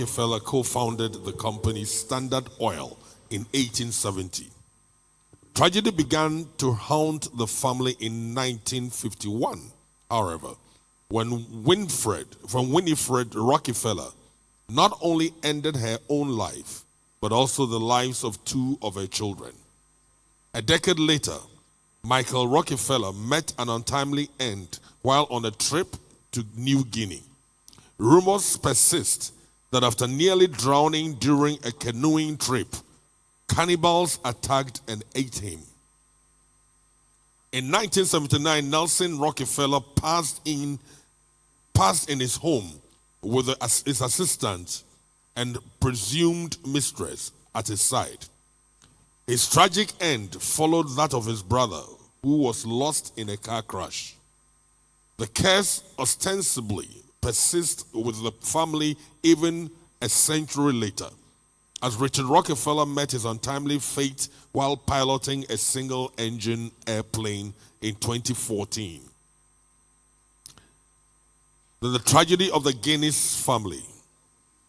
Rockefeller co-founded the company Standard Oil in 1870. Tragedy began to haunt the family in 1951, however, when Winifred Rockefeller not only ended her own life, but also the lives of two of her children. A decade later, Michael Rockefeller met an untimely end while on a trip to New Guinea. Rumors persist that after nearly drowning during a canoeing trip, cannibals attacked and ate him. In 1979, Nelson Rockefeller passed in his home with his assistant and presumed mistress at his side. His tragic end followed that of his brother, who was lost in a car crash. The curse ostensibly persists with the family even a century later, as Richard Rockefeller met his untimely fate while piloting a single-engine airplane in 2014. Then the tragedy of the Guinness family.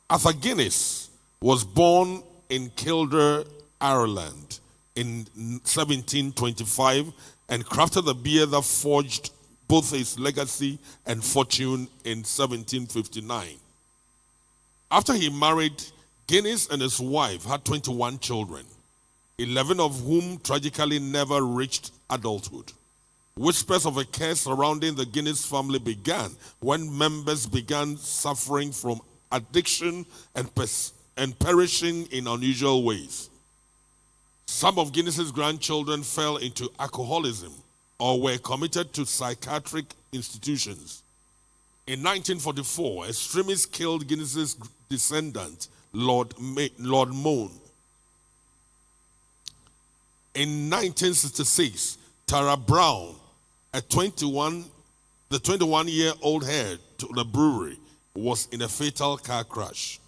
Arthur Guinness was born in Kildare, Ireland in 1725 and crafted the beer that forged both his legacy and fortune in 1759. After he married, Guinness and his wife had 21 children, 11 of whom tragically never reached adulthood. Whispers of a curse surrounding the Guinness family began when members began suffering from addiction and perishing in unusual ways. Some of Guinness's grandchildren fell into alcoholism or were committed to psychiatric institutions. In 1944, extremists killed Guinness's descendant, Lord Mohn. In 1966, Tara Brown, the 21-year-old heir to the brewery, was in a fatal car crash.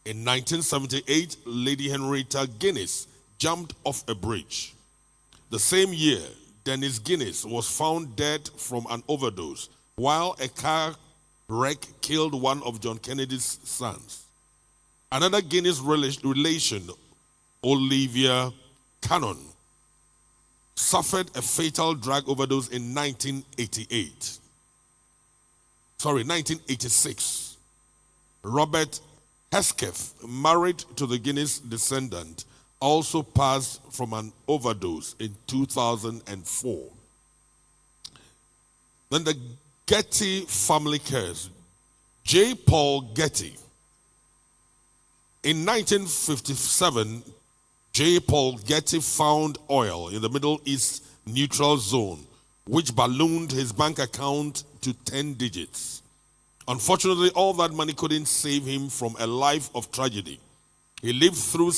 In 1978, Lady Henrietta Guinness jumped off a bridge. The same year, Dennis Guinness was found dead from an overdose, while a car wreck killed one of John Kennedy's sons. Another Guinness relation, Olivia Cannon, suffered a fatal drug overdose in 1986. Robert Hesketh, married to the Guinness descendant, also passed from an overdose in 2004. Then the Getty family curse. J. Paul Getty. In 1957, J. Paul Getty found oil in the Middle East neutral zone, which ballooned his bank account to 10 digits. Unfortunately, all that money couldn't save him from a life of tragedy. He lived through the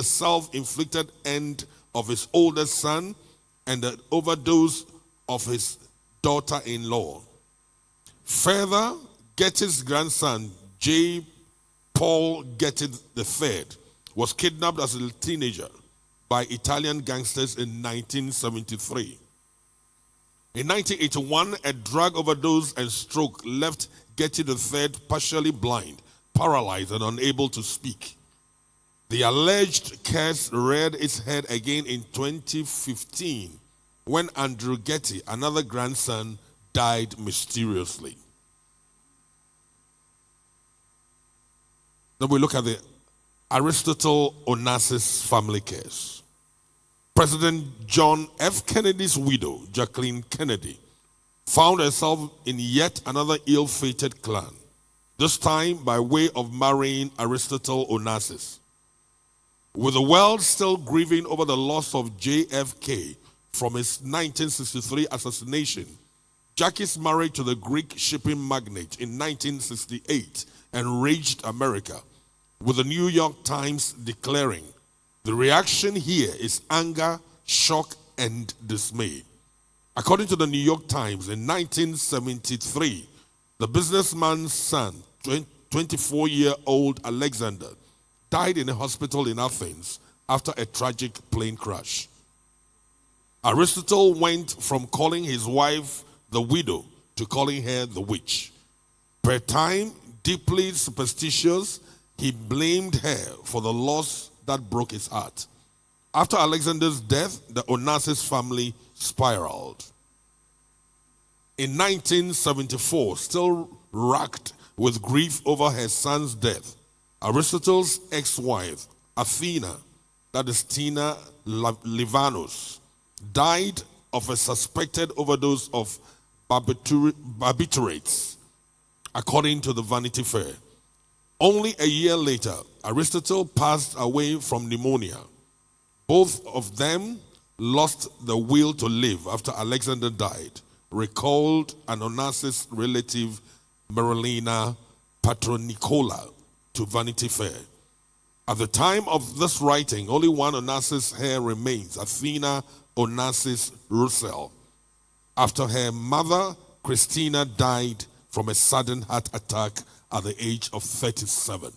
self-inflicted end of his oldest son and the overdose of his daughter-in-law. Further, Getty's grandson, J. Paul Getty III, was kidnapped as a teenager by Italian gangsters in 1973. In 1981, a drug overdose and stroke left Getty III partially blind, paralyzed, and unable to speak. The alleged curse reared its head again in 2015 when Andrew Getty, another grandson, died mysteriously. Then we look at the Aristotle Onassis family curse. President John F. Kennedy's widow, Jacqueline Kennedy, found herself in yet another ill-fated clan, this time by way of marrying Aristotle Onassis. With the world still grieving over the loss of JFK from his 1963 assassination, Jackie's married to the Greek shipping magnate in 1968 enraged America, with the New York Times declaring, "The reaction here is anger, shock, and dismay." According to the New York Times, in 1973, the businessman's son, 24-year-old Alexander, died in a hospital in Athens after a tragic plane crash. Aristotle went from calling his wife the widow to calling her the witch. Per time, deeply superstitious, he blamed her for the loss that broke his heart. After Alexander's death, the Onassis family spiraled. In 1974, still racked with grief over her son's death, Aristotle's ex-wife, Athena, that is Tina Livanus, died of a suspected overdose of barbiturates, according to the Vanity Fair. Only a year later, Aristotle passed away from pneumonia. Both of them lost the will to live after Alexander died, recalled an Onassis relative, Marilina Patronicola, to Vanity Fair. At the time of this writing, only one Onassis heir remains, Athena Onassis Roussel, after her mother, Christina, died from a sudden heart attack at the age of 37.